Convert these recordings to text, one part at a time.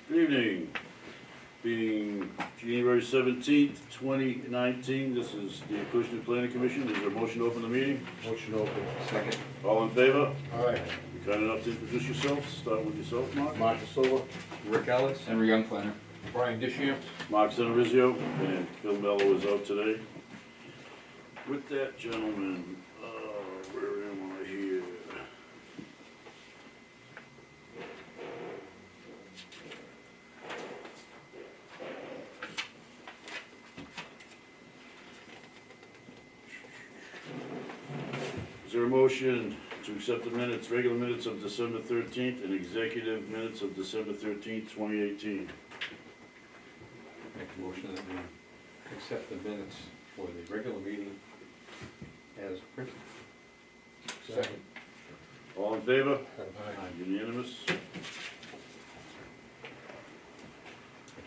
Good evening. Being January 17th, 2019, this is the Acushnet Planning Commission. Is there a motion to open the meeting? Motion open. Second. All in favor? Aye. You kind enough to introduce yourself? Start with yourself, Mark. Mark Silva. Rick Ellis. Henry Young Planner. Brian Dishamp. Mark Centerizio, and Phil Mello is out today. With that, gentlemen, where am I here? Is there a motion to accept the minutes, regular minutes of December 13th and executive minutes of December 13th, 2018? Make a motion that we accept the minutes for the regular meeting as printed. Second. All in favor? Aye. Unanimous? I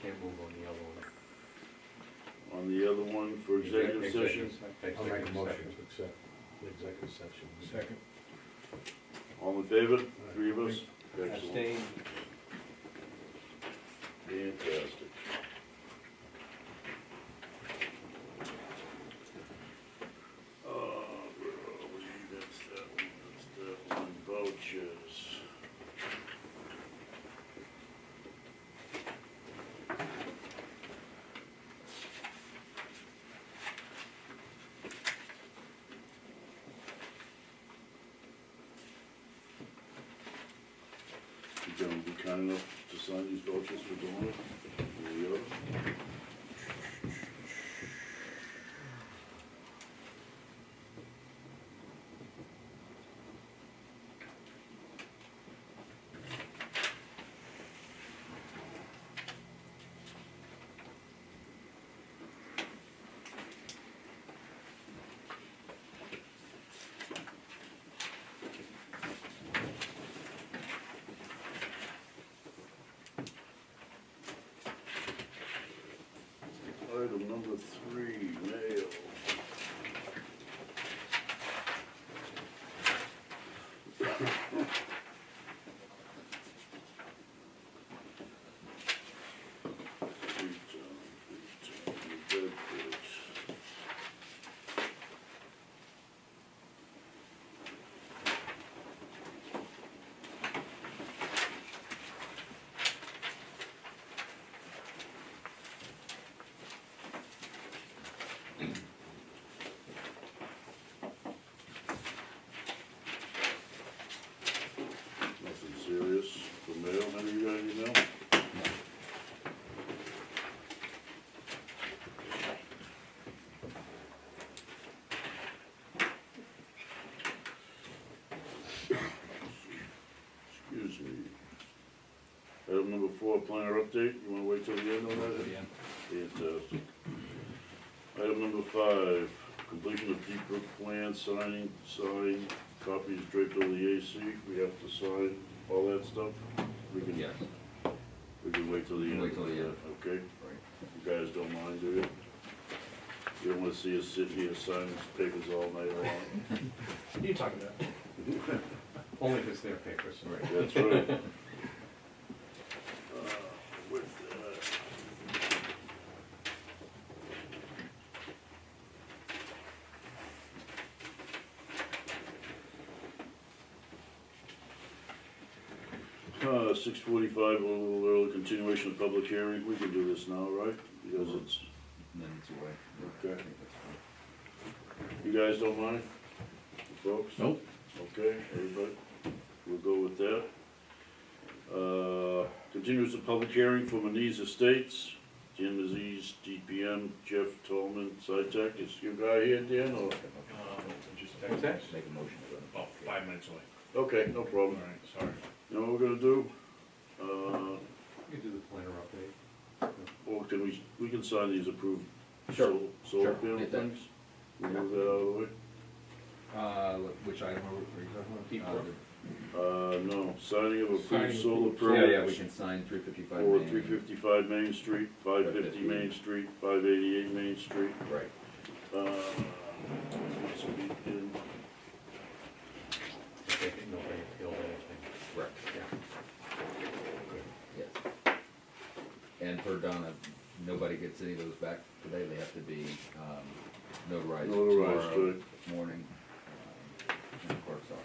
can't move on the other one. On the other one for executive session? I'll make a motion to accept the executive session. Second. All in favor? Three of us? Excellent. Abstain. Fantastic. Where are we? That's that one. Vouchers. You gonna be kind enough to sign these vouchers for Dawn? There you go. Item number 3, mail. Bedford. Nothing serious for mail. Any of you got any mail? Excuse me. Item number 4, planner update. You wanna wait till the end on that? Fantastic. Item number 5, completion of Deep Brook plan, sign, copies draped over the AC. We have to sign all that stuff. We can, Yes. we can wait till the We can end. wait till the end. Okay? Right. You guys don't mind, do you? You don't wanna see us sit here signing papers all night long? What are you talking about? Only if it's their papers. Right. That's right. With that. Uh, 6:45, a little early, continuation of public hearing. We can do this now, right? Because it's, Minutes away. Okay. I think that's fine. you guys don't mind, folks? Nope. Okay, everybody, we'll go with that. Continues the public hearing for Manise Estates, Jim Aziz, DPM, Jeff Tolman, SciTech. Is your guy here, Dan, or? What's that? Make a motion to go. About 5 minutes away. Okay, no problem. All right, sorry. You know what we're gonna do? You do the planner update. Or can we can sign these approved Sure. solar Sure. panel Get that. things? We move that out of the way? Which item are you talking about? Deep Brook. No, signing of approved Signing solar approved. permits. Yeah, we can sign 355 For Main. 355 Main Street, 550 Main Street, 588 Main Street. Right. This will be in- Nobody appealed anything. Correct. Yeah. Yes. And per Donna, nobody gets any of those back today, they have to be, notarized Notarized, tomorrow right. morning, in the clerk's office.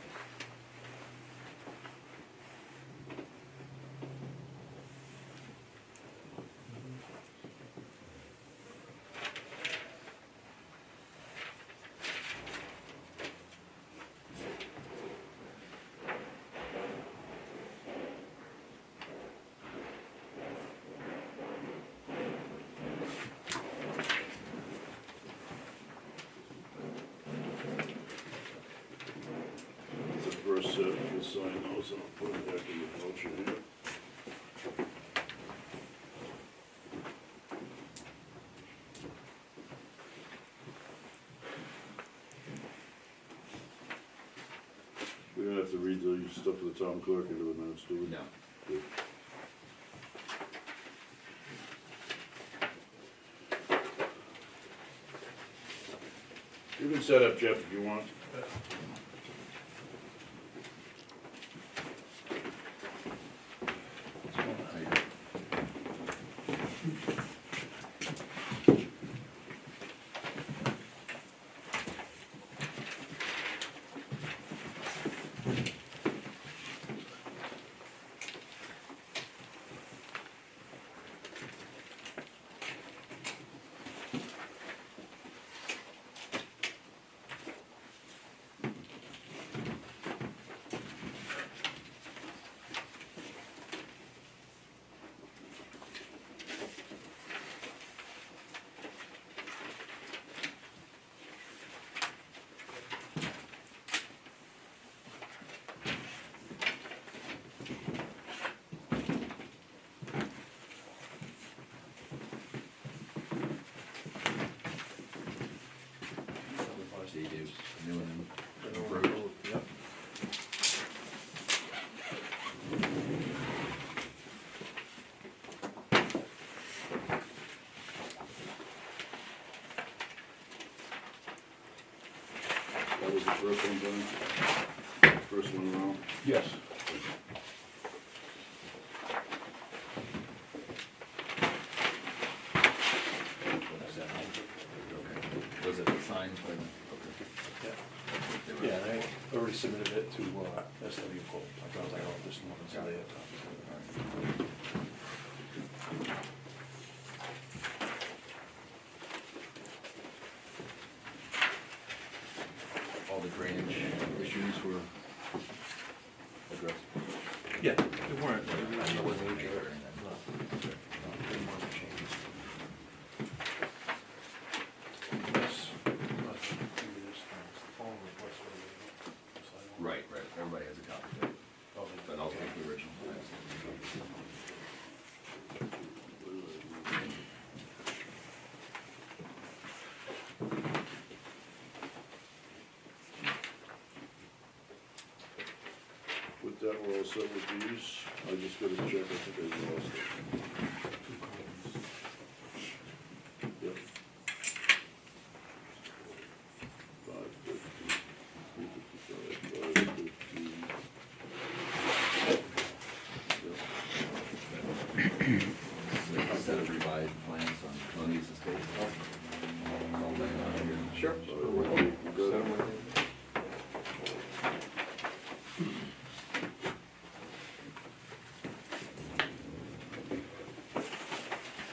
It's the first set, we'll sign those, and I'll put it back in the voucher here. We don't have to read the stuff for the town clerk into the minutes, do we? No. Good. You can set up, Jeff, if you want. How you doing? See, Dave's new and improved. Yep. That was the first one, Johnny? First one around? Yes. Was it signed by the? Okay. Yeah, and I already submitted it to SW Cole. I was like, oh, this one, so they have copies. All the drainage issues were addressed. Yeah, they weren't, no major. Right, right, everybody has a copy, but I'll take the original. With that, we're all set with these. I just gotta check, I think I lost it. Yep. 550, 355, 550. Yep. Set of revised plans on Moni's estate. All day on here. Sure. We're good.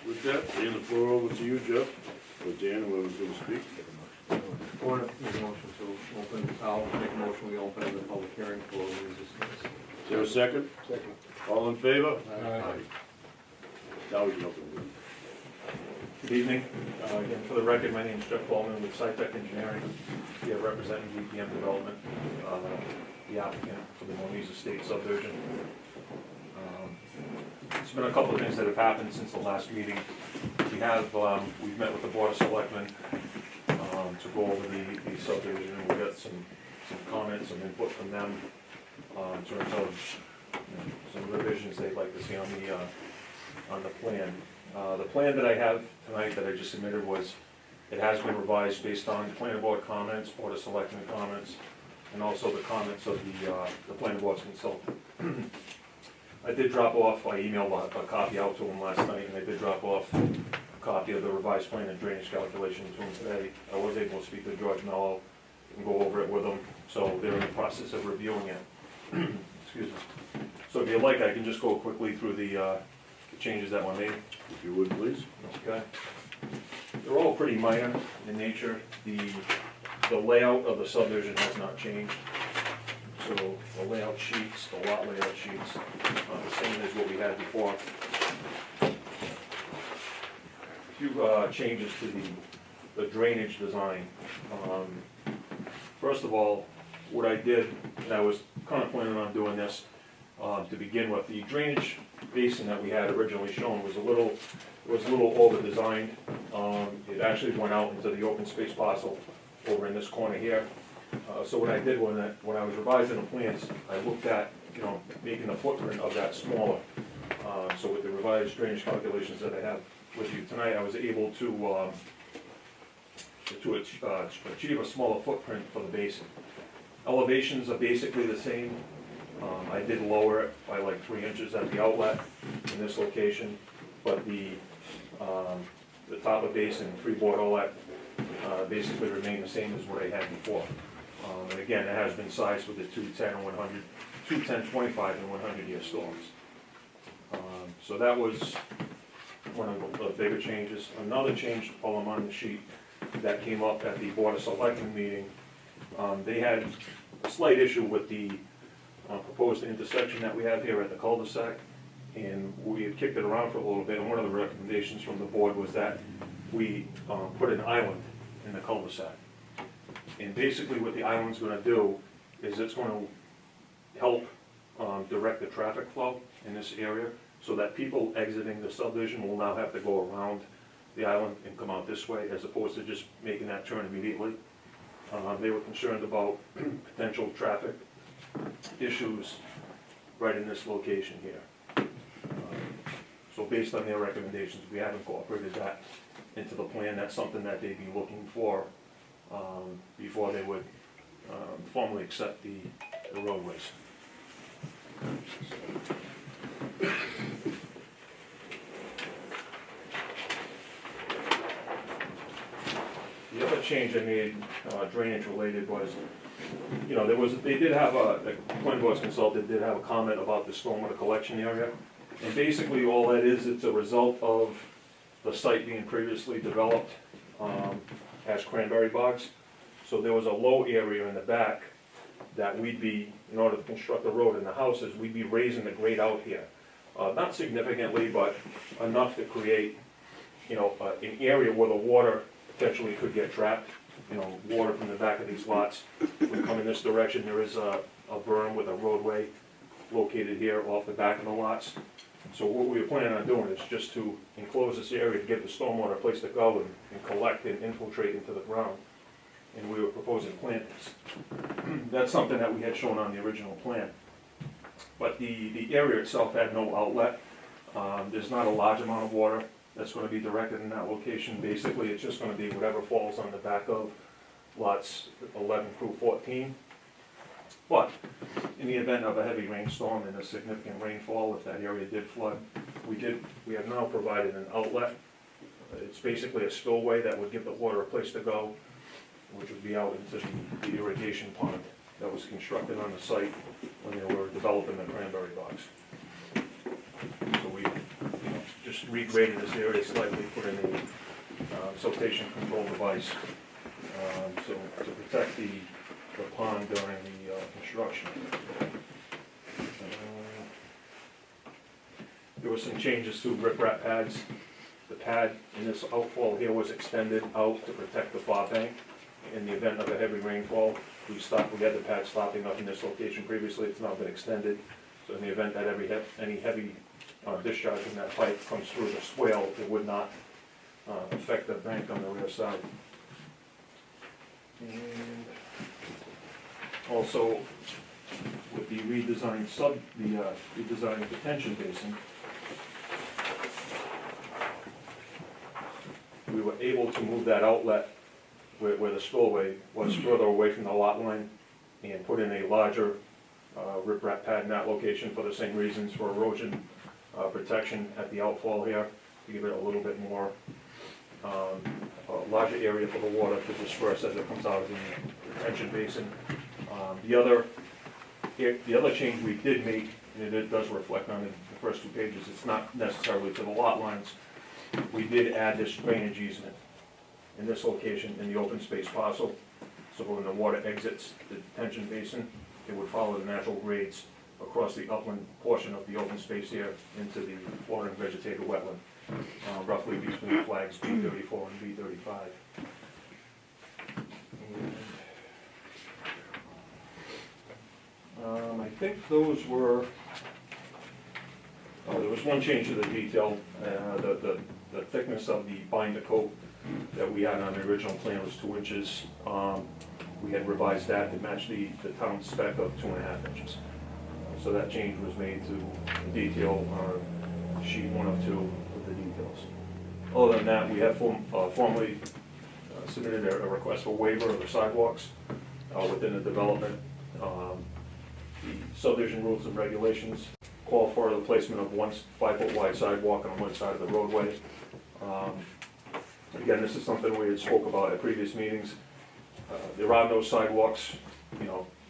With that, hand the floor over to you, Jeff, or Dan, whoever's gonna speak. I want to make a motion to open, I'll make a motion, we open the public hearing for resistance. Is there a second? Second. All in favor? Aye. Now we can open it. Good evening. Again, for the record, my name is Jeff Bowman with SciTech Engineering. We are representing DPM Development, the applicant for the Moniz Estate subdivision. There's been a couple of things that have happened since the last meeting. We've met with the Board of Selectmen to go over the subdivision, and we got some comments and input from them in terms of some revisions they'd like to see on the plan. The plan that I have tonight that I just submitted it has been revised based on planning board comments, Board of Selectmen comments, and also the comments of the planning board's consultant. I did drop off, I emailed a copy out to them last night, and I did drop off a copy of the revised plan and drainage calculation to them today. I was able to speak to George Mello and go over it with them, so they're in the process of reviewing it. Excuse me. So if you like, I can just go quickly through the changes that were made. If you would, please. Okay. They're all pretty minor in nature. The layout of the subdivision has not changed. So the layout sheets, the lot layout sheets, the same as what we had before. A few changes to the drainage design. First of all, what I did, and I was kind of planning on doing this to begin with, the drainage basin that we had originally shown was a little over-designed. It actually went out into the open space parcel over in this corner here. So what I did when I was revising the plans, I looked at, making the footprint of that smaller. So with the revised drainage calculations that I have with you tonight, I was able to achieve a smaller footprint for the basin. Elevations are basically the same. I did lower it by like 3 inches at the outlet in this location, but the top of basin, freeboard, all that basically remained the same as what I had before. And again, it has been sized with the 210 and 100, 210, 25 and 100-year storms. So that was one of the bigger changes. Another change, while I'm on the sheet, that came up at the Board of Selectmen meeting. They had a slight issue with the proposed intersection that we have here at the cul-de-sac, and we had kicked it around for a little bit, and one of the recommendations from the board was that we put an island in the cul-de-sac. And basically what the island's gonna do is it's gonna help direct the traffic flow in this area, so that people exiting the subdivision will now have to go around the island and come out this way, as opposed to just making that turn immediately. They were concerned about potential traffic issues right in this location here. So based on their recommendations, we have incorporated that into the plan. That's something that they'd be looking for before they would formally accept the roadways. The other change I made, drainage related, was, they did have the Plan Board's consultant did have a comment about the stormwater collection area. And basically all that is, it's a result of the site being previously developed as cranberry bogs. So there was a low area in the back that we'd be, in order to construct the road and the houses, we'd be raising the grade out here. Not significantly, but enough to create, an area where the water potentially could get trapped. Water from the back of these lots would come in this direction. There is a berm with a roadway located here off the back of the lots. So what we were planning on doing is just to enclose this area to give the stormwater a place to go and collect and infiltrate into the ground. And we were proposing plantings. That's something that we had shown on the original plan. But the area itself had no outlet. There's not a large amount of water that's going to be directed in that location. Basically, it's just going to be whatever falls on the back of lots 11 through 14. But in the event of a heavy rainstorm and a significant rainfall, if that area did flood, we have now provided an outlet. It's basically a spillway that would give the water a place to go, which would be out into the irrigation pond that was constructed on the site when they were developing the cranberry bogs. So we just regraded this area slightly, put in a siltation control device, so to protect the pond during the construction. There were some changes to riprap pads. The pad in this outfall here was extended out to protect the far bank. In the event of a heavy rainfall, we had the pad stopping up in this location previously. It's now been extended. So in the event that any heavy discharge from that pipe comes through the swale, it would not affect the bank on the rear side. And also, with the redesigned redesigned detention basin, we were able to move that outlet where the spillway was further away from the lot line and put in a larger riprap pad in that location for the same reasons, for erosion protection at the outfall here, to give it a little bit more, a larger area for the water to disperse as it comes out of the retention basin. The other change we did make, and it does reflect on the first 2 pages, it's not necessarily to the lot lines. We did add this drainage easement in this location in the open space parcel. So when the water exits the detention basin, it would follow the natural grades across the upland portion of the open space here into the flooring vegetated wetland, roughly between flags B34 and B35. I think those were, there was one change to the detail, the thickness of the binder coat that we had on the original plan was 2 inches. We had revised that to match the town spec of 2.5 inches. So that change was made to the detail on sheet 102 with the details. Other than that, we have formally submitted a request for waiver of the sidewalks within the development. The subdivision rules and regulations call for the placement of one 5-foot wide sidewalk on one side of the roadway. Again, this is something we had spoke about at previous meetings. There are no sidewalks,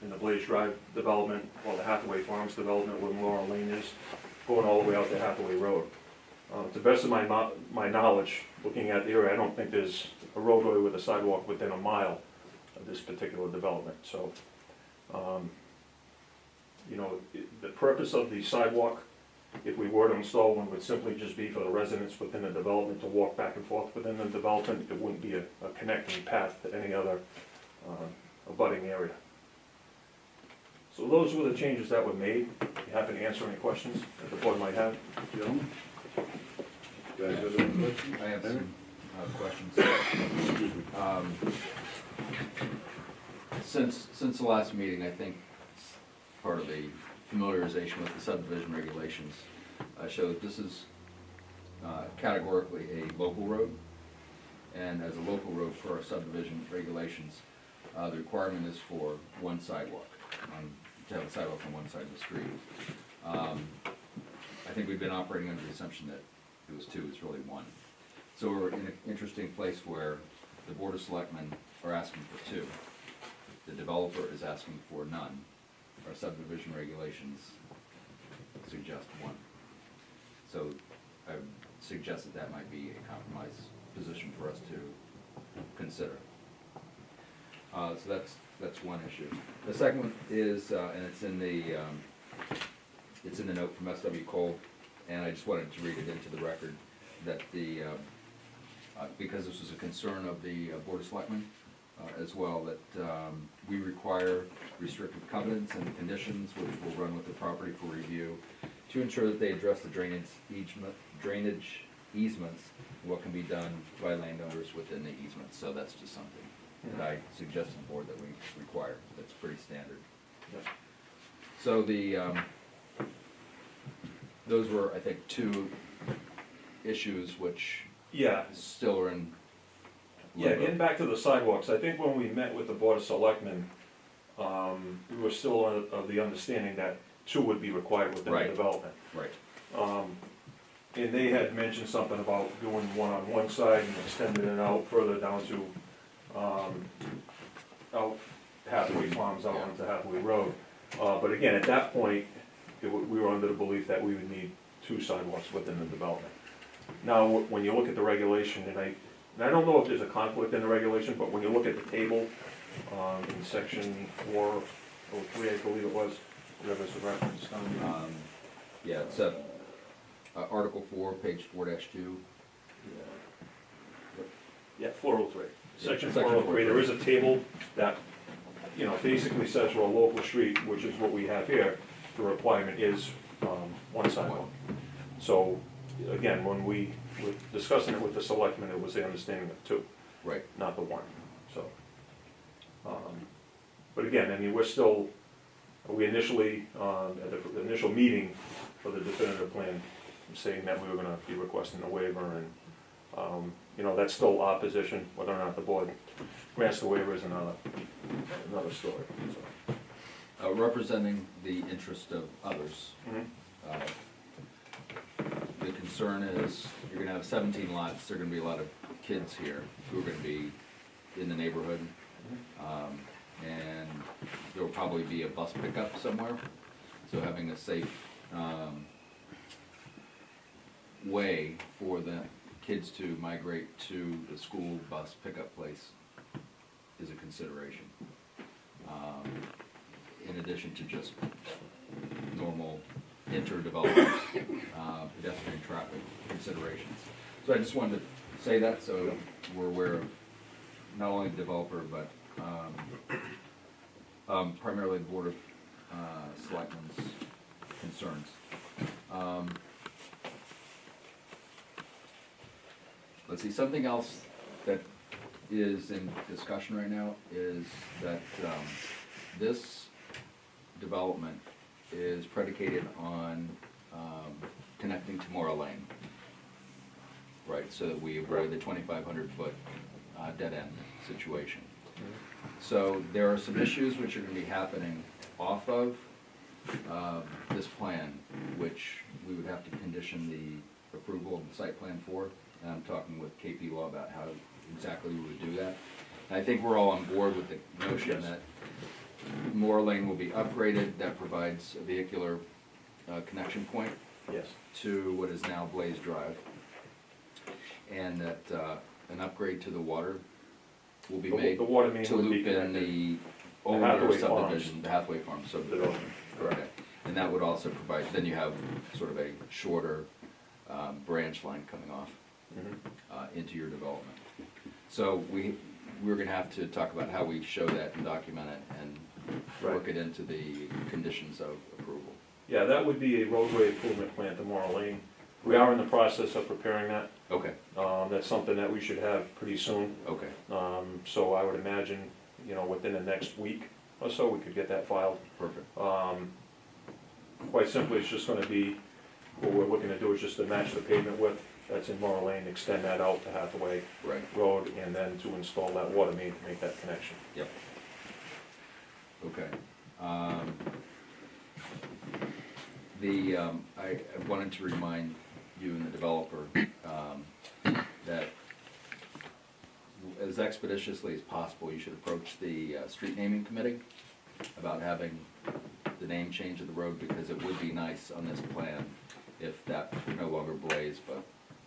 in the Blaze Drive development or the Hathaway Farms development where Laurel Lane is, going all the way out to Hathaway Road. To the best of my knowledge, looking at the area, I don't think there's a roadway with a sidewalk within a mile of this particular development. So, the purpose of the sidewalk, if we were to install one, would simply just be for the residents within the development to walk back and forth within the development. It wouldn't be a connecting path to any other abutting area. So those were the changes that were made. You happen to answer any questions that the board might have? Gentlemen? Guys, have any questions? I have some questions. Excuse me. Since the last meeting, I think part of the familiarization with the subdivision regulations showed this is categorically a local road. And as a local road for our subdivision regulations, the requirement is for one sidewalk, to have a sidewalk on one side of the street. I think we've been operating under the assumption that it was 2, it's really 1. So we're in an interesting place where the Board of Selectmen are asking for 2. The developer is asking for none. Our subdivision regulations suggest 1. So I would suggest that might be a compromise position for us to consider. So that's one issue. The second one is, and it's in the note from SW Cole, and I just wanted to read it into the record, that because this was a concern of the Board of Selectmen as well, that we require restrictive covenants and conditions which will run with the property for review to ensure that they address the drainage easements, and what can be done by landowners within the easements. So that's just something that I suggest to the board that we require. That's pretty standard. Yep. So those were, I think, 2 issues which Yeah. still are in. Yeah, getting back to the sidewalks, I think when we met with the Board of Selectmen, we were still of the understanding that 2 would be required within the Right. development. Right. And they had mentioned something about doing one on one side and extending it out further down to, out Hathaway Farms, out onto Hathaway Road. But again, at that point, we were under the belief that we would need 2 sidewalks within the development. Now, when you look at the regulation, and I don't know if there's a conflict in the regulation, but when you look at the table, in section 403, I believe it was, whatever's the reference. Yeah, it's Article 4, page 4-2. Yeah, 403. Section Section 403, there is a table that, basically says for a local street, which is what we have here, the requirement is one sidewalk. So, again, when we were discussing it with the selectmen, it was the understanding of 2. Right. Not the 1, so. But again, I mean, we initially, at the initial meeting for the definitive plan, saying that we were gonna be requesting a waiver, and, that's still our position. Whether or not the board grants the waiver is another story, so. representing the interest of others. Mhm. Uh, The concern is, you're gonna have 17 lots, there are gonna be a lot of kids here who are gonna be in the neighborhood. And there will probably be a bus pickup somewhere, so having a safe, way for the kids to migrate to the school bus pickup place is a consideration. In addition to just normal interdevelopment, pedestrian traffic considerations. So I just wanted to say that, so we're aware of not only the developer, but primarily the Board of Selectmen's concerns. Let's see, something else that is in discussion right now is that this development is predicated on connecting to Mora Lane. Right, so that we avoid the 2,500-foot dead-end situation. So there are some issues which are gonna be happening off of this plan, which we would have to condition the approval of the site plan for. And I'm talking with KP Law about how exactly we would do that. And I think we're all on board with the notion Yes. that Moore Lane will be upgraded, that provides a vehicular connection point Yes. to what is now Blaze Drive. And that an upgrade to the water will be made The water main to would be loop in connected. the older Hathaway subdivision, the Hathaway Farm subdivision. Development, correct. Okay. And that would also provide, then you have sort of a shorter branch line coming off Mhm. into your development. So we're gonna have to talk about how we show that and document it and work Right. it into the conditions of approval. Yeah, that would be a roadway improvement plan to Mora Lane. We are in the process of preparing that. Okay, That's something that we should have pretty soon. okay, So I would imagine, within the next week or so, we could get that filed. perfect. Quite simply, it's just gonna be, what we're looking to do is just to match the pavement width that's in Mora Lane, extend that out to Hathaway Right, Road, and then to install that water main to make that connection. yep. Okay. I wanted to remind you and the developer that as expeditiously as possible, you should approach the street naming committee about having the name change of the road, because it would be nice on this plan if that were no longer Blaze, but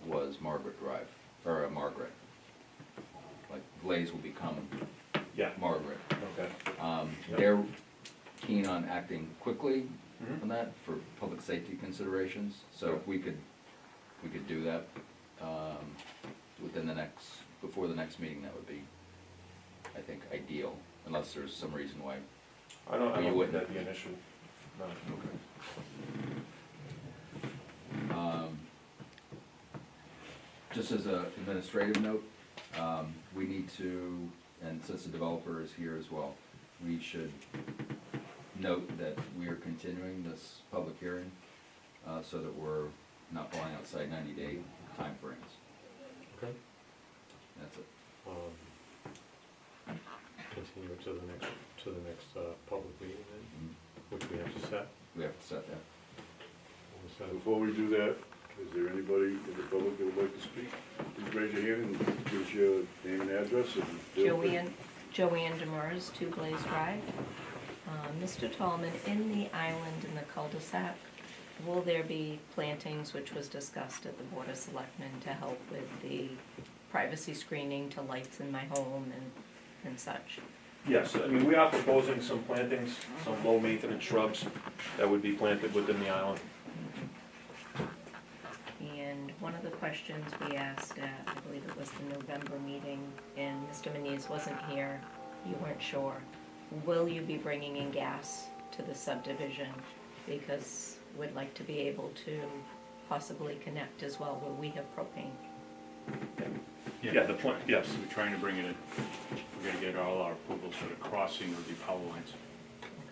was Margaret Drive, or Margaret. Like Blaze will become Yeah, Margaret. okay. Yep. They're keen on acting quickly Mhm. on that for public safety considerations, so if we could do that within before the next meeting, that would be, I think, ideal, unless there's some reason why. I don't You think wouldn't. that'd be an issue. No. Just as an administrative note, we need to, and since the developer is here as well, we should note that we are continuing this public hearing, so that we're not falling outside 90-day timeframes. Okay. That's it. Continue to the next public meeting then, which we have to set. We have to set that. We'll set it. Before we do that, is there anybody in the public that would like to speak? Please raise your hand and give us your name and address and. Joanne Demers, 2 Blaze Drive. Mr. Tallman, in the island in the cul-de-sac, will there be plantings, which was discussed at the Board of Selectmen, to help with the privacy screening to lights in my home and such? Yes, I mean, we are proposing some plantings, some low-maintenance shrubs that would be planted within the island. And one of the questions we asked at, I believe it was the November meeting, and Mr. Manise wasn't here, you weren't sure. Will you be bringing in gas to the subdivision? Because we'd like to be able to possibly connect as well where we have propane. Yeah, the plant, yes. We're trying to bring it in. We're gonna get all our approvals for the crossing of the power lines.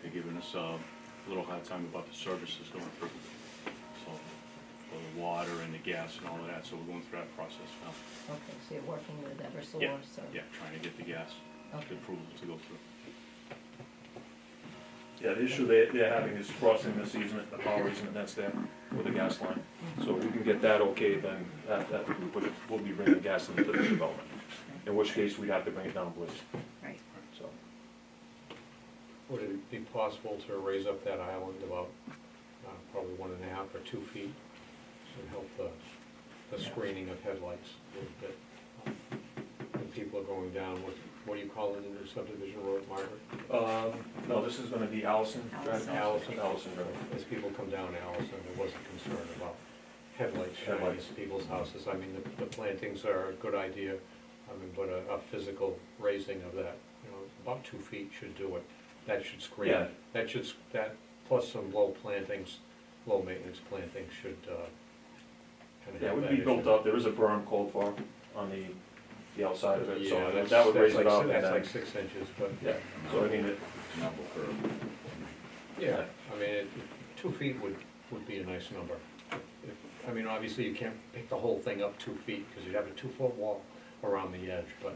They're giving us a little hard time about the services going through. So, for the water and the gas and all of that, so we're going through that process now. Okay, so you're working with Yeah, Eversource, so. yeah, trying to get the gas, the Okay. approval to go through. Yeah, the issue they're having is crossing this easement, the power easement that's there with the gas line. So if we can get that okay, then we'll be bringing gas into the development. In which case, we'd have to bring it down Bliss, Right. so. Would it be possible to raise up that island about, probably 1.5 or 2 feet? Should help the screening of headlights a little bit. When people are going down, what do you call it in the subdivision road, Margaret? No, this is gonna be Allison Drive. Allison. Allison Drive. As people come down Allison, there was a concern about headlights shining Headlights. at people's houses. I mean, the plantings are a good idea, I mean, but a physical raising of that, you know, about 2 feet should do it. That should screen, Yeah. that plus some low plantings, low maintenance plantings should, kind of Yeah, it have would that be issue. built up, there is a berm called for on the outside of it, Yeah, so that's- that would that's raise it like- up and That's then, like 6 inches, but, yeah, so I mean, Number curve. yeah, I mean, 2 feet would be a nice number. I mean, obviously, you can't pick the whole thing up 2 feet, because you'd have a 2-foot wall around the edge, but,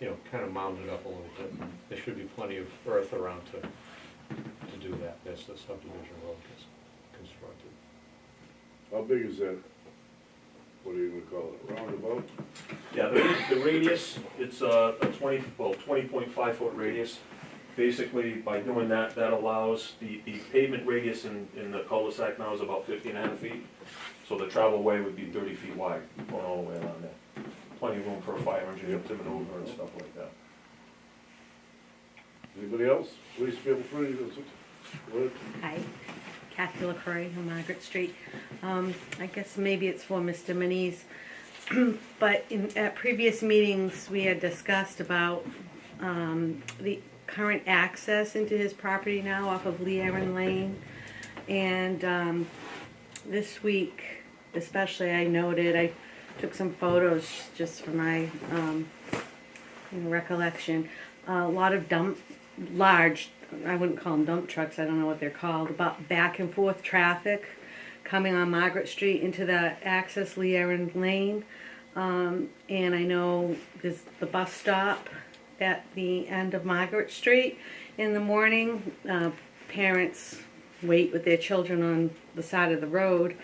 you know, kind of mound it up a little bit. There should be plenty of earth around to do that, as the subdivision road gets constructed. How big is that? What do you gonna call it, roundabout? yeah, the radius, it's a 20.5 foot radius. Basically, by doing that, that allows, the pavement radius in the cul-de-sac now is about 50.5 feet. So the travel way would be 30 feet wide, going all the way around there. Plenty of room for a fire engineer to maneuver and stuff like that. Anybody else? Please feel free to, go ahead. Hi, Kathy LaCroix on Margaret Street. I guess maybe it's for Mr. Manise, but at previous meetings, we had discussed about the current access into his property now off of Lee Aaron Lane. And this week, especially, I noted, I took some photos just for my recollection. A lot of large, I wouldn't call them dump trucks, I don't know what they're called, about back and forth traffic coming on Margaret Street into the access Lee Aaron Lane. And I know there's the bus stop at the end of Margaret Street in the morning. Parents wait with their children on the side of the road,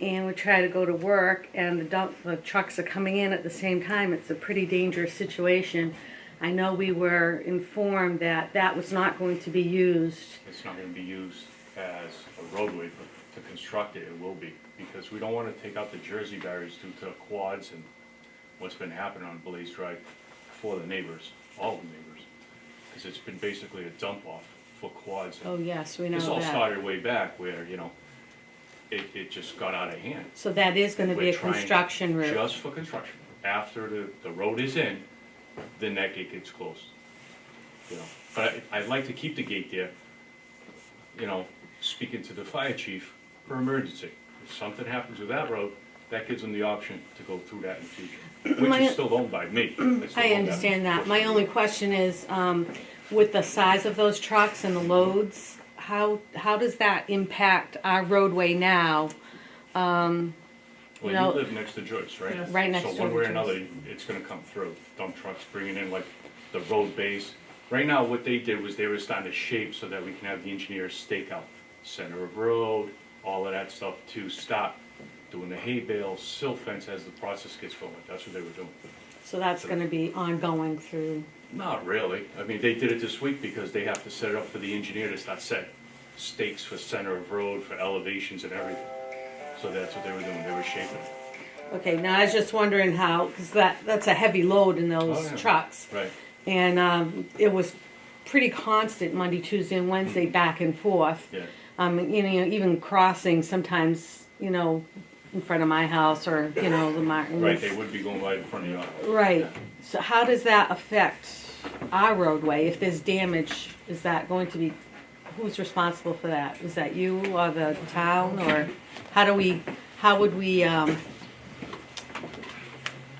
and we try to go to work, and the trucks are coming in at the same time. It's a pretty dangerous situation. I know we were informed that that was not going to be used. It's not gonna be used as a roadway, but to construct it, it will be. Because we don't wanna take out the Jersey barriers due to quads and what's been happening on Blaze Drive for the neighbors, all the neighbors. Because it's been basically a dump off for quads. Oh, yes, we know This all that. started way back where, you know, it just got out of hand. So that is gonna be We're a trying construction route. Just for construction. After the road is in, then that gate gets closed. You know, but I'd like to keep the gate there, you know, speaking to the fire chief for emergency. If something happens with that road, that gives them the option to go through that in the future, which My- is still owned by me. I understand that. My only question is, with the size of those trucks and the loads, how does that impact our roadway now? Well, No. you live next to Joyce, right? Yes. Right next So door one to way or Joyce. another, it's gonna come through. Dump trucks bringing in like the road base. Right now, what they did was they were starting to shape so that we can have the engineers stake out center of road, all of that stuff to stop doing the hay bales, silt fence as the process gets going. That's what they were doing. So that's gonna be ongoing through, Not really. I mean, they did it this week because they have to set it up for the engineer to start setting stakes for center of road, for elevations and everything. So that's what they were doing. They were shaping it. okay, now I was just wondering how, because that's a heavy load in Oh, those yeah. trucks. Right. And it was pretty constant Monday, Tuesday, and Wednesday, back and forth. Yeah. You know, even crossing sometimes, you know, in front of my house or, you know, the Martins. Right, they would be going right in front of you. Right. So how does that affect our roadway? If there's damage, is that going to be, who's responsible for that? Is that you or the town, or how would we,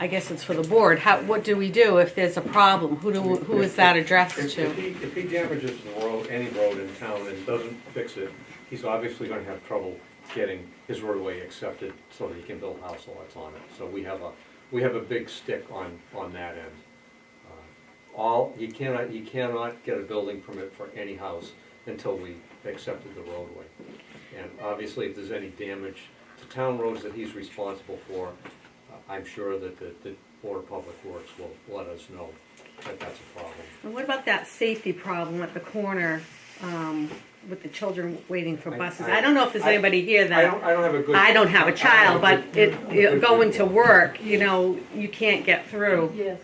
I guess it's for the board, what do we do if there's a problem? Who is that addressed If to? he damages the road, any road in town, and doesn't fix it, he's obviously gonna have trouble getting his roadway accepted so that he can build house lots on it. So we have a big stick on that end. He cannot get a building permit for any house until we accepted the roadway. And obviously, if there's any damage to town roads that he's responsible for, I'm sure that the Board of Public Works will let us know that that's a problem. And what about that safety problem at the corner, with the children waiting for buses? I don't know if there's anybody here I that, don't have a good. I don't have a child, but good- going to work, you know, you can't get through. Yes.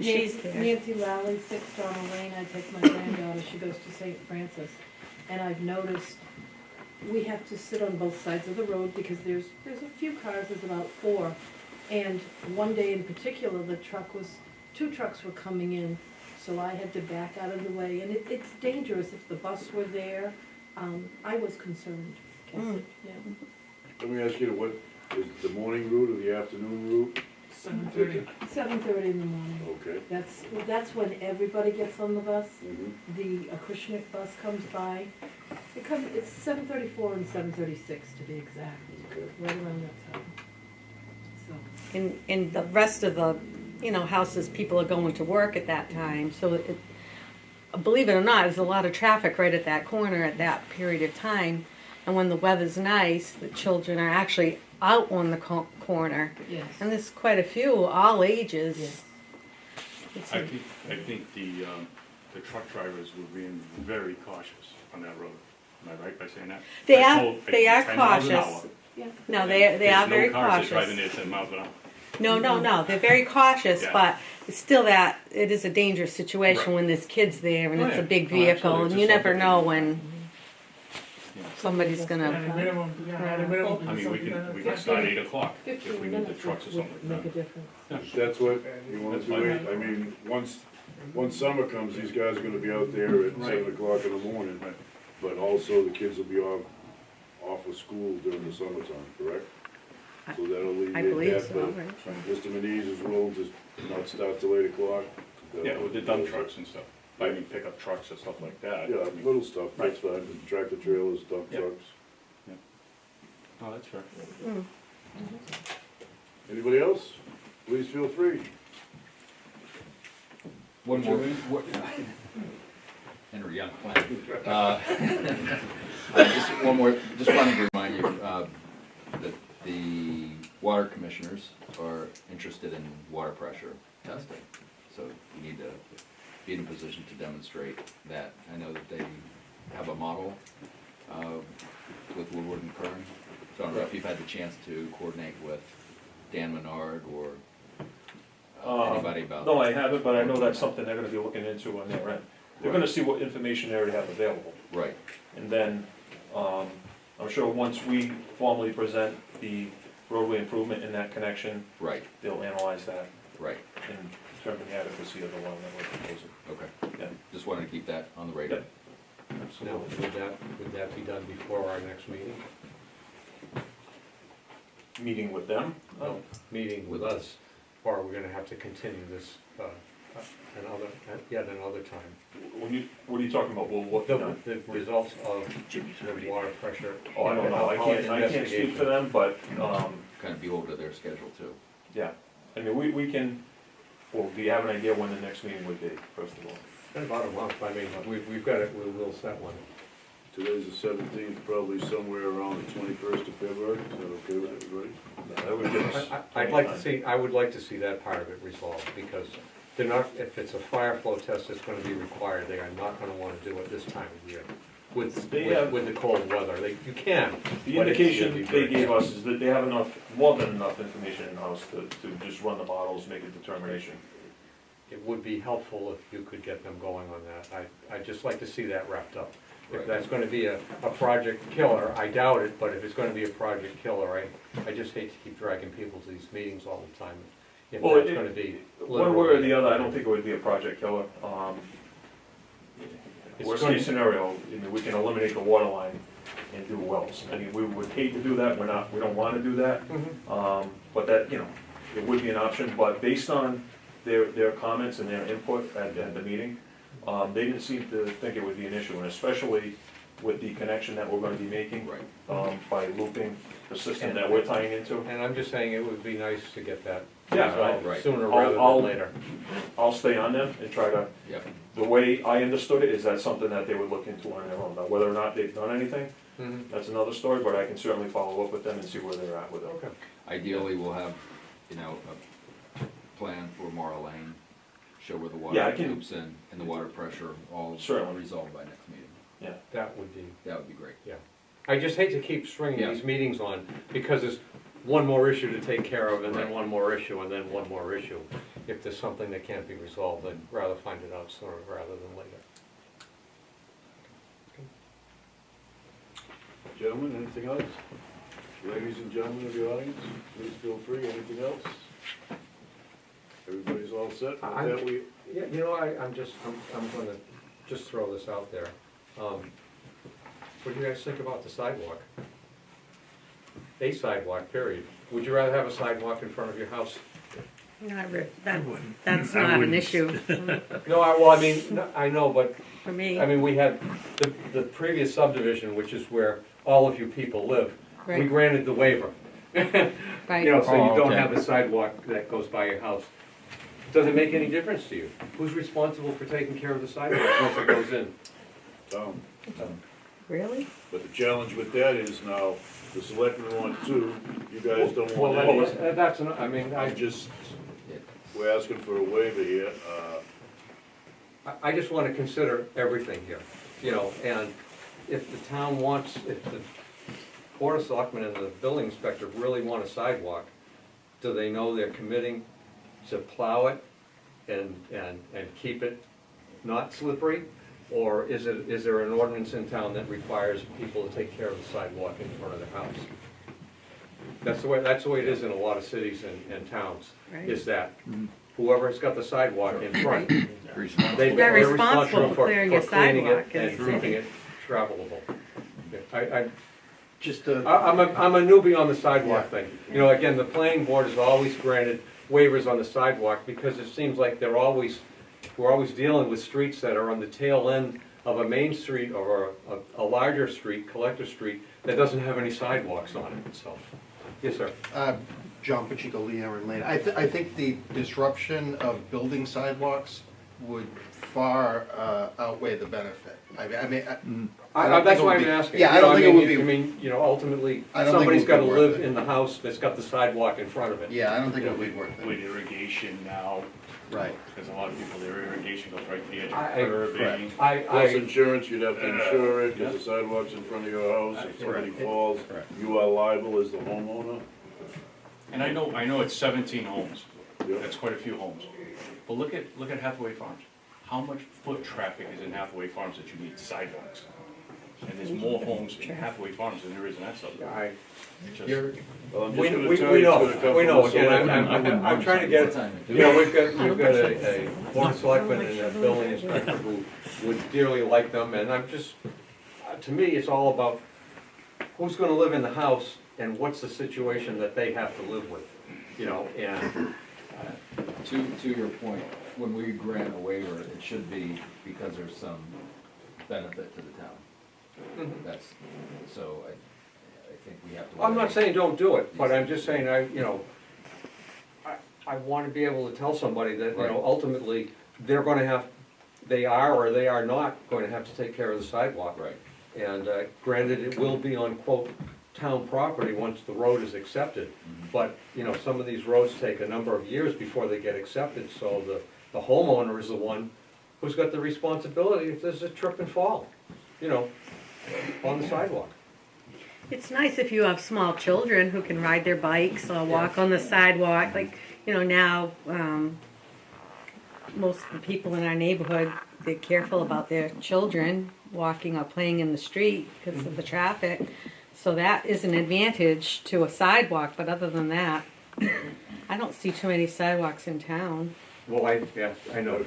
She's there. Nancy Lally, 6 Donald Lane, I take my granddaughter, she goes to St. Francis. And I've noticed we have to sit on both sides of the road because there's a few cars, there's about 4. And one day in particular, two trucks were coming in, so I had to back out of the way. And it's dangerous if the bus were there. I was concerned, Kathy, yeah. Let me ask you, what is the morning route or the afternoon route? 7:30. 7:30 in the morning. Okay. That's when everybody gets on the bus. Mhm. The Acushnet bus comes by. It's 7:34 and 7:36 to be exact, Okay. right around that time. So, In the rest of the, you know, houses, people are going to work at that time, so believe it or not, there's a lot of traffic right at that corner at that period of time. And when the weather's nice, the children are actually out on the corner. yes. And there's quite a few, all ages. Yes. It's I a- think the truck drivers were being very cautious on that road. Am I right by saying that? They I are- told- I they told are 10 miles an cautious. hour. Yeah. No, they are There's very no cars that driving cautious. there 10 miles an hour. No, they're very cautious, Yeah. but it's still that, it is a dangerous situation Right. when there's kids there and Oh, it's a yeah. big Oh, vehicle, absolutely. and It's you just never like- know when Yeah. somebody's gonna, I mean, we can start 8 o'clock if 15 we need the minutes trucks or would something make like a that. difference. That's what you want That's to fine. wait, I mean, once summer comes, these guys are gonna be out there at Right. 7 o'clock in the morning. Right. But also the kids will be off of school during the summertime, correct? So that'll I alleviate believe that, so, but right? Mr. Manise is willing to not start till 8 o'clock. Yeah, with the dump trucks and stuff. I mean, pickup trucks and stuff like that. Yeah, I mean- little stuff, that's fine, tractor trailers, dump Yeah. trucks. Oh, that's fair. Mm. Anybody else? Please feel free. One more, Henry Young, just wanted to remind you, that the water commissioners are interested in water pressure testing. So you need to be in a position to demonstrate that. I know that they have a model, with Woodward and Kern. So I don't know if you've had the chance to coordinate with Dan Menard or anybody about. No, I haven't, but I know that's something they're gonna be looking into on their end. They're gonna see what information they already have available. Right, And then, I'm sure once we formally present the roadway improvement in that connection, right, they'll analyze that right, and determine the adequacy of the one that we're proposing. okay. Yeah. Just wanted to keep that on the radar. Yeah. Now, Absolutely. would that be done before our next meeting? Meeting with them? No, meeting with us, or are we gonna have to continue this, yet another time? What are you talking about? Well, what, The results of the water pressure. oh, I don't know, I can't speak investigation. for them, but, Kind of beholden to their schedule too. yeah. I mean, we can, well, do you have an idea when the next meeting would be, first of all? About a month, I mean, we've got it, we'll set one. Today's the 17th, probably somewhere around the 21st of February, is that okay with everybody? No, that would give us. I'd like to see, I would like to see that part of it resolved, because they're not, if it's a fire flow test that's gonna be required, they are not gonna wanna do it this time of year. With the cold weather, you can. The but it's indication gonna be they very gave cold. us is that they have more than enough information in-house to just run the models, make a determination. It would be helpful if you could get them going on that. I'd just like to see that wrapped up. If Right. that's gonna be a project killer, I doubt it, but if it's gonna be a project killer, I just hate to keep dragging people to these meetings all the time. If Well, that's it- gonna be. One way or the other, I don't think it would be a project killer. It's Worst going- case scenario, I mean, we can eliminate the water line and do wells. I mean, we would hate to do that, we don't wanna do that. But that, it would be an option, but based on their comments and their input at the meeting, they didn't seem to think it would be an issue, and especially with the connection that we're gonna be making, Right. by looping the system that we're tying into. And I'm just saying it would be nice to get that Yeah, resolved right. sooner I'll- rather I'll- than later. I'll stay on them and try to, Yeah, the way I understood it is that's something that they would look into on their own. Now, whether or not they've done anything, Mhm. that's another story, but I can certainly follow up with them and see where they're at with it. Okay. ideally, we'll have, you know, a plan for Mara Lane, show where the Yeah, I water can- loops in, and the water pressure, all Certainly. resolved by next meeting. That would be, That would be great. I just hate to keep stringing Yeah. these meetings on, because there's one more issue to take care of, and then one more issue, and then one more issue. If there's something that can't be resolved, I'd rather find it out sooner rather than later. Gentlemen, anything else? Ladies and gentlemen of the audience, please feel free, anything else? Everybody's all set? With that, we, Yeah, you know, I'm gonna just throw this out there. What do you guys think about the sidewalk? A sidewalk, period. Would you rather have a sidewalk in front of your house? That's not an issue No, I mean, no, I know, but, for me. I mean, we had the previous subdivision, which is where all of you people live. We Right, granted the waiver. You right. know, so you Oh, don't okay. have a sidewalk that goes by your house. Does it make any difference to you? Who's responsible for taking care of the sidewalk once it goes in? Tom, Really? but the challenge with that is now, the selectmen want two, you guys don't Well, want any. that's, I mean, I'm just, Yeah. we're asking for a waiver here, I just wanna consider everything here, you know, and if the town wants, if the Board of Selectmen and the building inspector really want a sidewalk, do they know they're committing to plow it and keep it not slippery? Or is there an ordinance in town that requires people to take care of the sidewalk in front of their house? That's the way it is in a lot of cities and towns, Right. is that whoever's got the sidewalk in front, they're They're responsible for clearing your cleaning it sidewalk in and the keeping city. it travelable. Just I'm a newbie on the sidewalk thing. You know, again, the planning board has always granted waivers on the sidewalk because it seems like we're always dealing with streets that are on the tail end of a main street or a larger street, collector street, that doesn't have any sidewalks on it, so. Yes, sir. John Pacheco, Lee Aaron Lane. I think the disruption of building sidewalks would far outweigh the benefit. I mean, I don't think That's it why would I'm be- asking. yeah, I You know, don't think it would I be- mean, you know, ultimately, I don't think it somebody's would gotta be worth live it. in the house that's got the sidewalk in front of it. Yeah, I don't think it would be worth With it. irrigation now, Right. because a lot of people, their irrigation goes right to the edge I- of the curbing. plus insurance, you'd have to insure it, because the sidewalk's in front of your house, if somebody falls, Correct. you are liable as the homeowner. And I know it's 17 homes, Yeah. that's quite a few homes. But look at Hathaway Farms. How much foot traffic is in Hathaway Farms that you need sidewalks? And there's more homes in Hathaway Farms than there is in that subdivision. It's just- You're, Well, I'm we just gonna we tell you, it's know, gonna come we from know, the again, selectmen. I'm trying to get, you know, we've got a board of selectmen and a building inspector who would dearly like them, and I'm just, to me, it's all about who's gonna live in the house and what's the situation that they have to live with, you know, and, To your point, when we grant a waiver, it should be because there's some benefit to the town. That's, so I think we have to. I'm not saying don't do it, but I'm just saying, I wanna be able to tell somebody that, you know, Right. ultimately, they're gonna have, they are or they are not going to have to take care of the sidewalk. Right, And granted, it will be on quote, town property once the road is accepted. But, you know, some of these roads take a number of years before they get accepted, so the homeowner is the one who's got the responsibility if there's a trip and fall, you know, on the sidewalk. It's nice if you have small children who can ride their bikes or walk on the sidewalk, like, you know, now, most of the people in our neighborhood, they're careful about their children walking or playing in the street because of the traffic. So that is an advantage to a sidewalk, but other than that, I don't see too many sidewalks in town. Well, I know,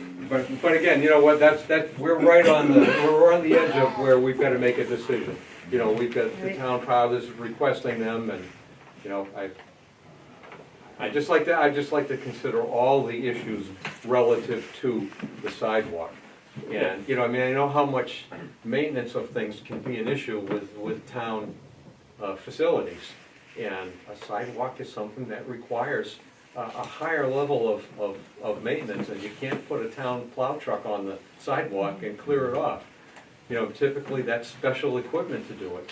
but again, you know what, we're right on we're on the edge of where we've gotta make a decision. You know, we've got the town fathers requesting them, and, you know, I'd just like to consider all the issues relative to the sidewalk. And, you know, I mean, I know how much maintenance of things can be an issue with town facilities. And a sidewalk is something that requires a higher level of maintenance, and you can't put a town plow truck on the sidewalk and clear it off. You know, typically that's special equipment to do it.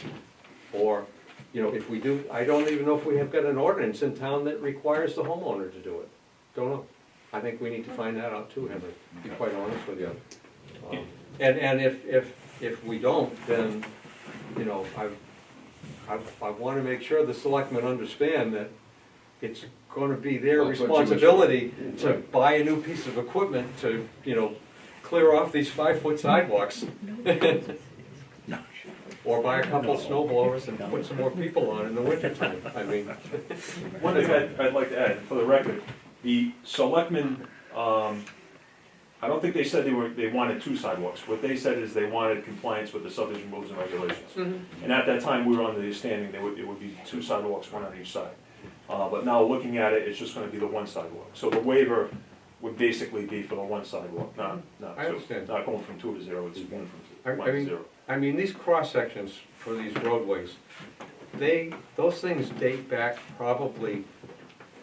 Or, you know, if we do, I don't even know if we have got an ordinance in town that requires the homeowner to do it. Don't know. I think we need to find that out too, Henry, to be quite honest with you. And if we don't, then, you know, I wanna make sure the selectmen understand that it's gonna be their Well, that's what you responsibility to buy a new piece of equipment to, you know, clear off these 5-foot sidewalks. Or buy a couple of snow blowers and put some more people on in the wintertime, I mean. One thing I'd like to add, for the record, the selectmen, I don't think they said they wanted 2 sidewalks. What they said is they wanted compliance with the subdivision rules and regulations. And at that time, we were under the understanding it would be 2 sidewalks, 1 on each side. But now looking at it, it's just gonna be the 1 sidewalk. So the waiver would basically be for the 1 sidewalk, not I 2. understand. Not going from 2 to 0, it's 1 I from 1 to mean, 0. I mean, these cross sections for these roadways, those things date back probably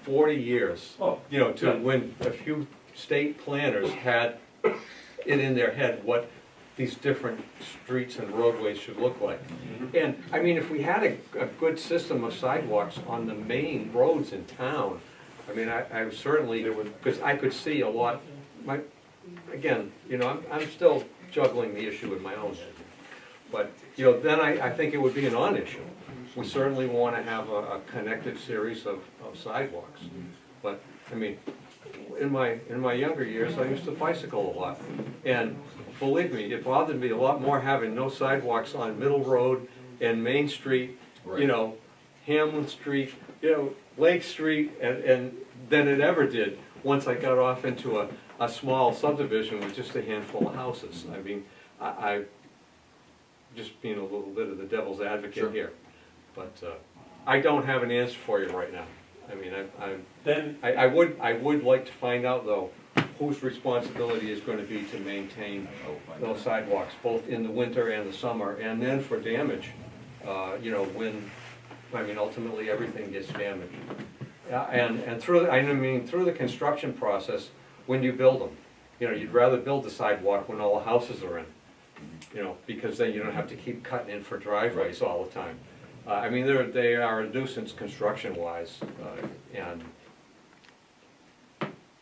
40 years. Oh, You know, to yeah. when a few state planners had it in their head what these different streets and roadways should look like. And, I mean, if we had a good system of sidewalks on the main roads in town, I mean, I certainly, because I could see a lot, again, you know, I'm still juggling the issue in my own head. But, you know, then I think it would be a non-issue. We certainly want to have a connected series of sidewalks. But, I mean, in my younger years, I used to bicycle a lot. And believe me, it bothered me a lot more having no sidewalks on Middle Road and Main Street, you know, Hamlin Street, you know, Lake Street, and than it ever did once I got off into a small subdivision with just a handful of houses. I mean, I just being a little bit of the devil's advocate Sure. here. But I don't have an answer for you right now. I mean, Then, I would like to find out though, whose responsibility is gonna be to maintain those sidewalks, both in the winter and the summer, and then for damage, you know, when, I mean, ultimately everything gets damaged. And through, I mean, through the construction process, when you build them, you know, you'd rather build the sidewalk when all the houses are in, you know, because then you don't have to keep cutting in for driveways all the time. I mean, they are a nuisance construction-wise, and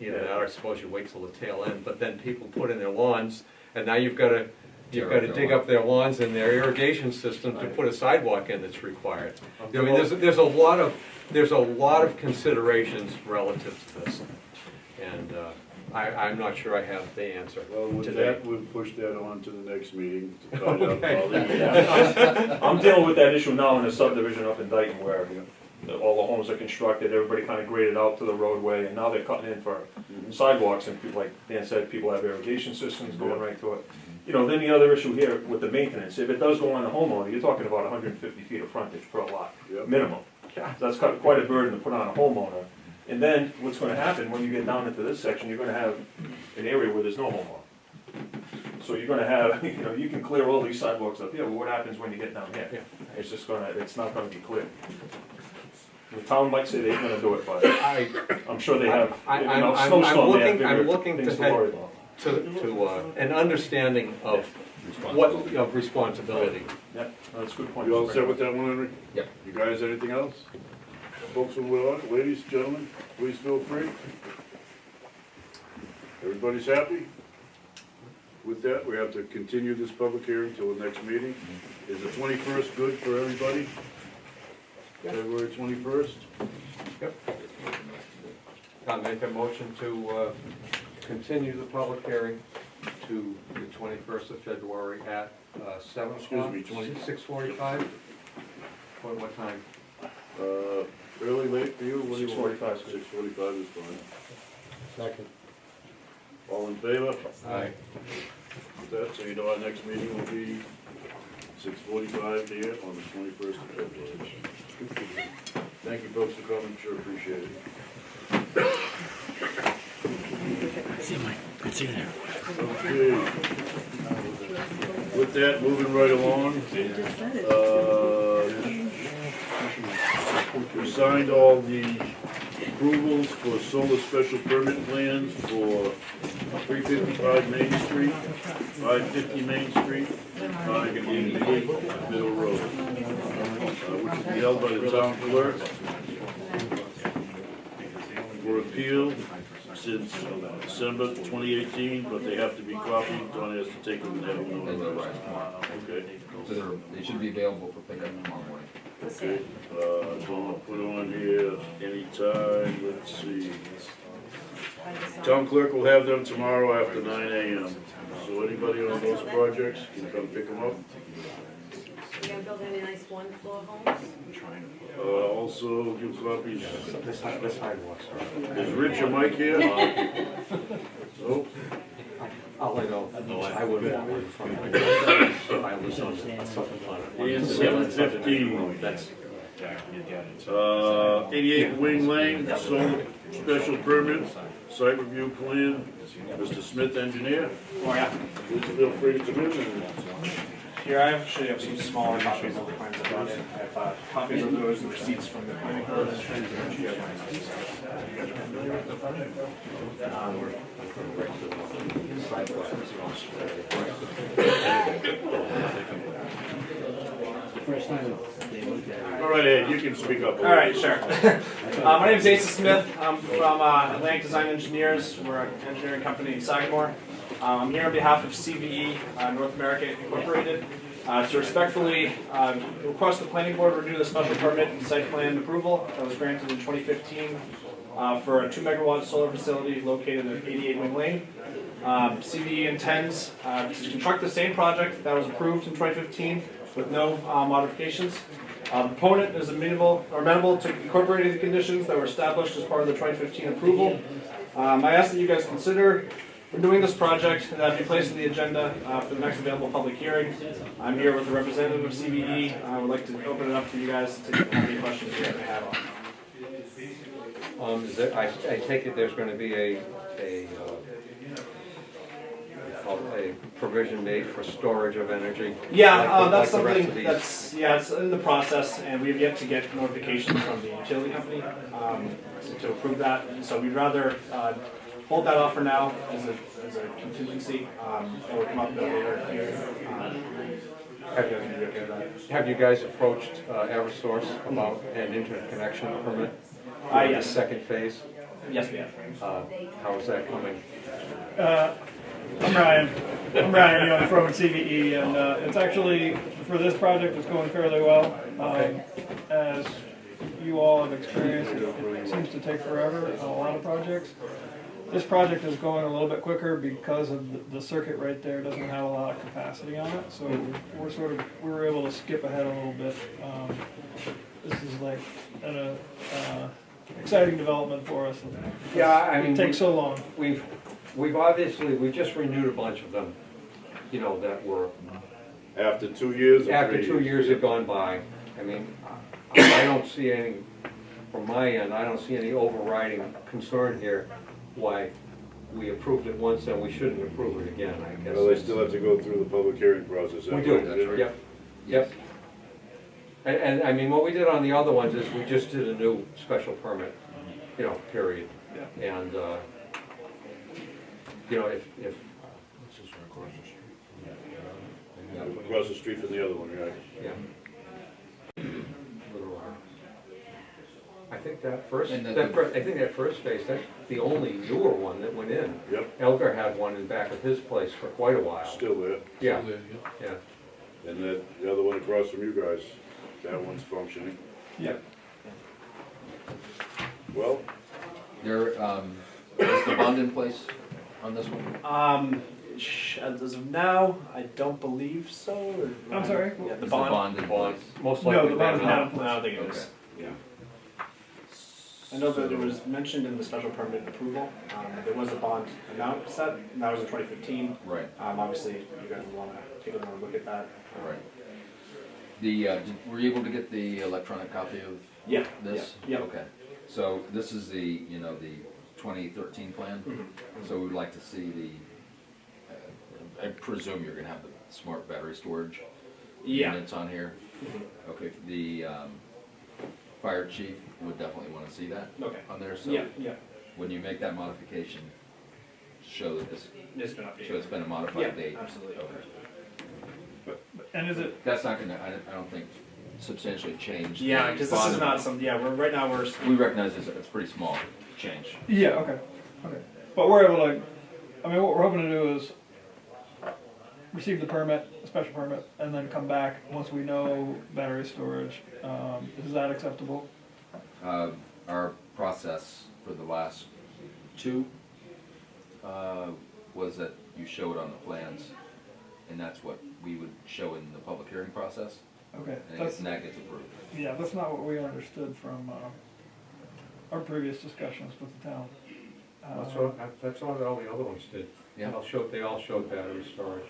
either that or I suppose you wait till the tail end, but then people put in their lawns, and now you've gotta dig up their lawns and their irrigation system to put a sidewalk in that's required. I mean, there's a lot of considerations relative to this, and I'm not sure I have the answer Well, with today. that, we'll push that on to the next meeting to find out Okay. all the. yeah, I'm dealing with that issue now in a subdivision up in Dayton where all the homes are constructed, everybody kind of graded out to the roadway, and now they're cutting in for sidewalks, and people, like Dan said, people have irrigation systems going right to it. You know, then the other issue here with the maintenance, if it does go on the homeowner, you're talking about 150 feet of frontage per lot, Yep. minimum. So that's quite a burden to put on a homeowner. And then what's gonna happen, when you get down into this section, you're gonna have an area where there's no homeowner. So you're gonna have, you know, you can clear all these sidewalks up here, but what happens when you get down here? Yeah. It's not gonna be clear. The town might say they're gonna do it, but I'm sure they have, you know, snowstorm, they have I'm looking bigger to things to head worry about. to an understanding of of responsibility. Yeah, that's a good point. You all set with that one, Henry? Yep. You guys, anything else? Folks who were on, ladies, gentlemen, please feel free. Everybody's happy? With that, we have to continue this public hearing till the next meeting. Is the 21st good for everybody? February 21st? Yep. I'll make a motion to continue the public hearing to the 21st of February at 7 o'clock. Excuse me, 6:45? What time? Early, late for you? What do you want? 6:45. 6:45 is fine. Second. All in favor? Aye. With that, so you know our next meeting will be 6:45 here on the 21st of February. Thank you folks for coming, sure appreciate it. See you, Mike. Good seeing you. Okay. With that, moving right along, You just said it. we signed all the approvals for solar special permit plans for 355 Main Street, 550 Main Street, 588 Middle Road, which is be held by the town clerk for appeal since December 2018, but they have to be copied. Don has to take them and have them And they're notarized. right. Okay. So they should be available for pickup tomorrow morning. Okay, so I'll put on here anytime, let's see. Town clerk will have them tomorrow after 9 AM. So anybody on those projects can come pick them up. You gonna build any nice one-floor homes? Also give copies, The sidewalks are. is Rich or Mike here? Nope. I'll let go. I wouldn't want one in front of my house. So I was on something on it. And 715. That's, 88 Wing Lane, solar special permit, site review plan, Mr. Smith, engineer. Oh, yeah. Please feel free to come in and Here, I actually have some smaller copies of the plans I brought in. I have copies of those, the receipts from the planning board. all right, Ed, you can speak up a little. All right, sure. My name is Asa Smith. I'm from Atlantic Design Engineers. We're an engineering company in Sagamore. I'm here on behalf of CVE North America Incorporated to respectfully request the planning board renew the special permit and site plan approval that was granted in 2015 for a 2 megawatt solar facility located at 88 Wing Lane. CVE intends to construct the same project that was approved in 2015 with no modifications. The proponent is amenable to incorporating the conditions that were established as part of the 2015 approval. I ask that you guys consider renewing this project and that be placed on the agenda for the next available public hearing. I'm here with the representative of CVE. I would like to open it up to you guys to have any questions you may have. I take it there's gonna be a provision made for storage of energy? Yeah, like that's the rest something of these? that's, yeah, it's in the process, and we have yet to get notification from the utility company to approve that. And so we'd rather hold that off for now as a contingency, and we'll come up with that later. Have you guys approached Eversource about an interconnection permit? Yes. The second phase? Yes, we have. How is that coming? I'm Ryan from CVE, and it's actually, for this project, it's going fairly well. Okay. As you all have experienced, it seems to take forever on a lot of projects. This project is going a little bit quicker because of the circuit right there doesn't have a lot of capacity on it, so we were able to skip ahead a little bit. This is like an exciting development for us. Yeah, I mean, It takes so long. We've just renewed a bunch of them, you know, that were, After 2 years or after 3 2 years had gone by. I mean, I don't see any, from my end, I don't see any overriding concern here why we approved it once and we shouldn't approve it again, I guess. Well, they still have to go through the public hearing process. We do, after that. yep, yep. And I mean, what we did on the other ones is we just did a new special permit, you know, period. And, you know, if Across the street from the other one, right? yeah. I think that first, And I think that first phase, that's the only newer one that went in. Yep, Elgar had one in back of his place for quite a while. still there. Yeah, yeah. And the other one across from you guys, that one's functioning. Yep. Well, There, is the bond in place on this one? As of now, I don't believe so. Or- I'm sorry? Yeah, the Is bond. in place? Most No, likely. the bond's not. not. I don't think it is. Okay. I know that it was mentioned in the special permit approval, there was a bond amount set, and that was in 2015. Right, Obviously, you guys will wanna take another look at that. right. Were you able to get the electronic copy of Yeah. this? Yeah. Okay, so this is the, you know, the 2013 plan, Mhm. so we'd like to see the, I presume you're gonna have the smart battery storage Yeah. units on here. Okay, the fire chief would definitely wanna see that Okay. on there, so Yeah, yeah, when you make that modification, show that this, it's been show updated. it's been a Yeah, modified date. absolutely. Okay. And is it, That's not gonna, I don't think substantially change. Yeah, the because this bond is not amount. some, yeah, we're, right now, we're, We recognize it's a pretty small change. yeah, okay, okay. But we're able to, I mean, what we're hoping to do is receive the permit, a special permit, and then come back once we know battery storage. Is that acceptable? Our process for the last two was that you show it on the plans, and that's what we would show in the public hearing process, Okay, and that gets approved. yeah, that's not what we understood from, our previous discussions with the town. That's what all the other ones did. Yeah. They all showed battery storage.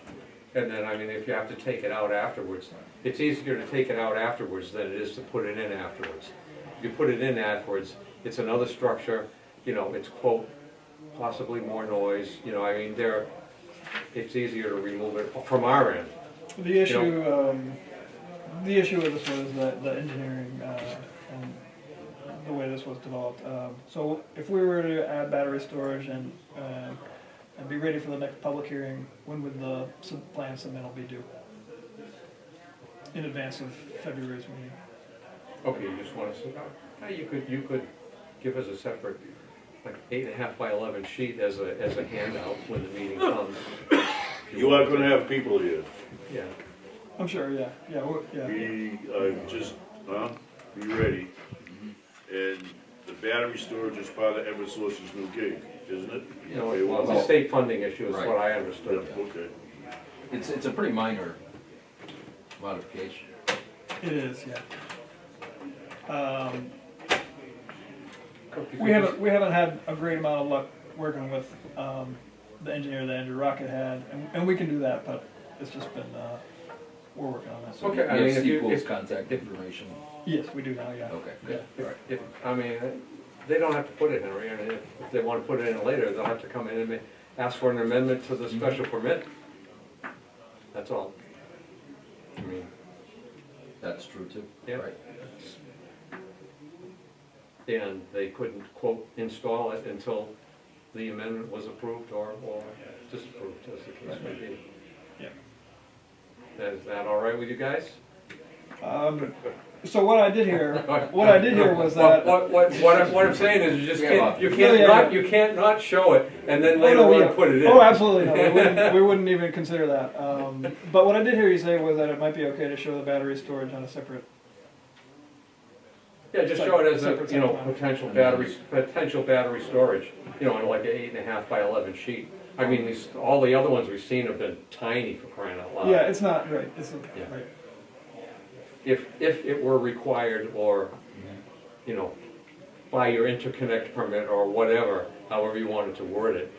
And then, I mean, if you have to take it out afterwards, it's easier to take it out afterwards than it is to put it in afterwards. If you put it in afterwards, it's another structure, you know, it's quote, possibly more noise, you know, I mean, it's easier to remove it from our end. The issue, the issue with this was that the engineering, and the way this was developed. So if we were to add battery storage and be ready for the next public hearing, when would the plan submittal be due? In advance of February's meeting? Okay, you just want to sit down? You could give us a separate, like 8.5 by 11 sheet as a handout when the meeting comes. You are gonna have people here. Yeah. I'm sure, yeah, yeah. Be, be ready. And the battery storage is part of Eversource's new gig, isn't it? You know, Okay, well, well, it's a state funding issue is Right. what I yeah, understood. okay. It's a pretty minor modification. It is, yeah. We haven't had a great amount of luck working with the engineer that Andrew Rocket had, and we can do that, but it's just been, we're working on that. So Okay, I you mean, have if you- Sequel's if- contact information. Yes, we do now, yeah. Okay, good. All right. I mean, they don't have to put it in, or if they want to put it in later, they'll have to come in and ask for an amendment to the special permit. That's all. I mean, That's true too. Yeah. Right. and they couldn't, quote, install it until the amendment was approved or disapproved, as the case may be. Yeah. Is that all right with you guys? So what I did here was that. What I'm saying is, you just Yeah, can't, you can't not show it, and then later no, on yeah. put it in. Oh, absolutely, no, we wouldn't even consider that. But what I did hear you say was that it might be okay to show the battery storage on a separate. Yeah, just show it as a, Separate you know, plan. potential battery storage, you know, in like an 8.5 by 11 sheet. I mean, all the other ones we've seen have been tiny, for crying out loud. Yeah, it's not right. It's Yeah. right. If it were required, or, you know, by your interconnect permit or whatever, however you wanted to word it,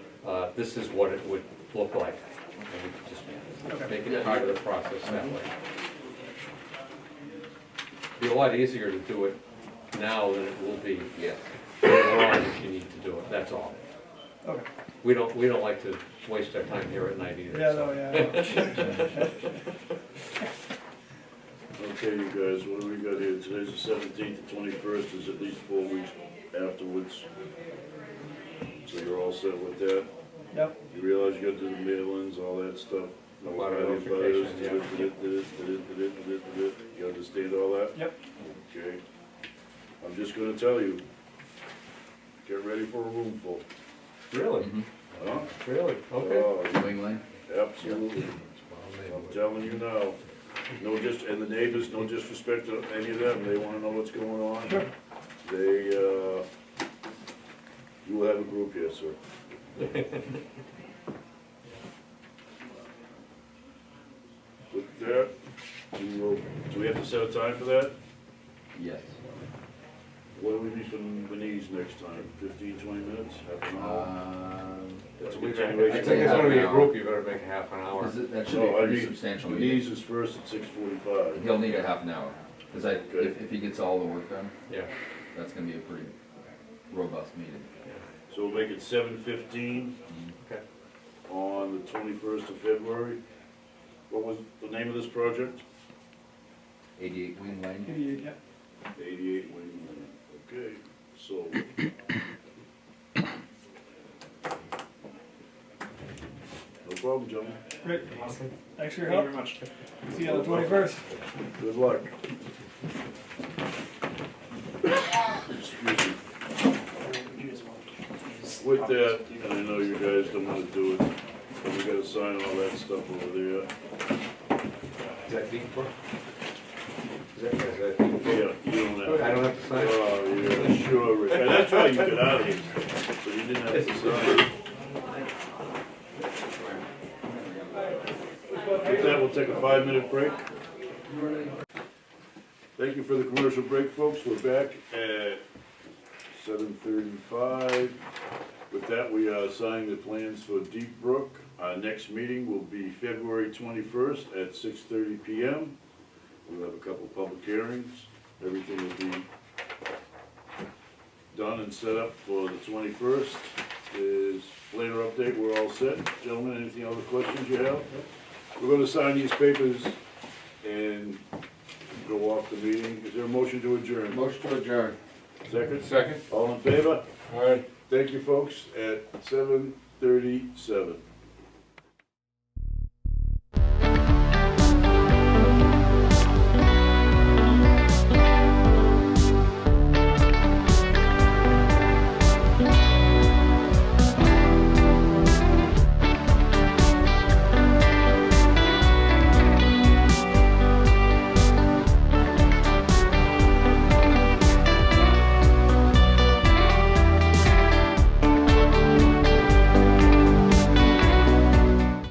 this is what it would look like. And we could just make it part of the process that way. Be a lot easier to do it now than it will be later on if you need to do it, that's all. Okay. We don't like to waste our time here at night either. Yeah, so. no, yeah. Okay, you guys, what do we got here? Today's the 17th, the 21st is at least 4 weeks afterwards. So you're all set with that? Yep. You realize you gotta do the mail-ins, all that stuff? A lot of Notification, notification, yeah. You understand all that? Yep. Okay. I'm just gonna tell you, get ready for a room full. Really? Mhm. Huh? Really? Okay. Oh, New England? absolutely. I'm telling you now. No and the neighbors, no disrespect to any of them, they wanna know what's going on. Sure. They, you will have a group here, sir. With that, do we have to set a time for that? Yes. What do we need from Beniz next time? 15, 20 minutes, half an hour? That's a I continuation. think it's gonna be a group, you better make a half an hour. That should be No, a I pretty mean, substantial meeting. Beniz is first at 6:45. He'll need a half an hour, because Good. if he gets all the work done, Yeah. that's gonna be a pretty robust meeting. So we'll make it 7:15 Okay. on the 21st of February. What was the name of this project? 88 Wing Lane. 88, yeah. 88 Wayne Lane, okay, so. No problem, gentlemen, Great. Awesome. Thanks for your Thank you help. very much. See you on the 21st. good luck. Excuse me. With that, and I know you guys don't wanna do it, but we gotta sign all that stuff over there. Is that deep, bro? Yeah, you don't have. I don't have to sign? Oh, yeah, sure, Rick, and that's why you got out of here, so you didn't have to sign. With that, we'll take a 5-minute break. Thank you for the commercial break, folks, we're back at 7:35. With that, we are signing the plans for Deep Brook. Our next meeting will be February 21st at 6:30 PM. We'll have a couple public hearings. Everything will be done and set up for the 21st. Is planner update, we're all set. Gentlemen, anything other questions you have? We're gonna sign these papers and go off the meeting. Is there a motion to adjourn? Motion to adjourn. Second? Second. All in favor? All right. Thank you, folks, at 7:37.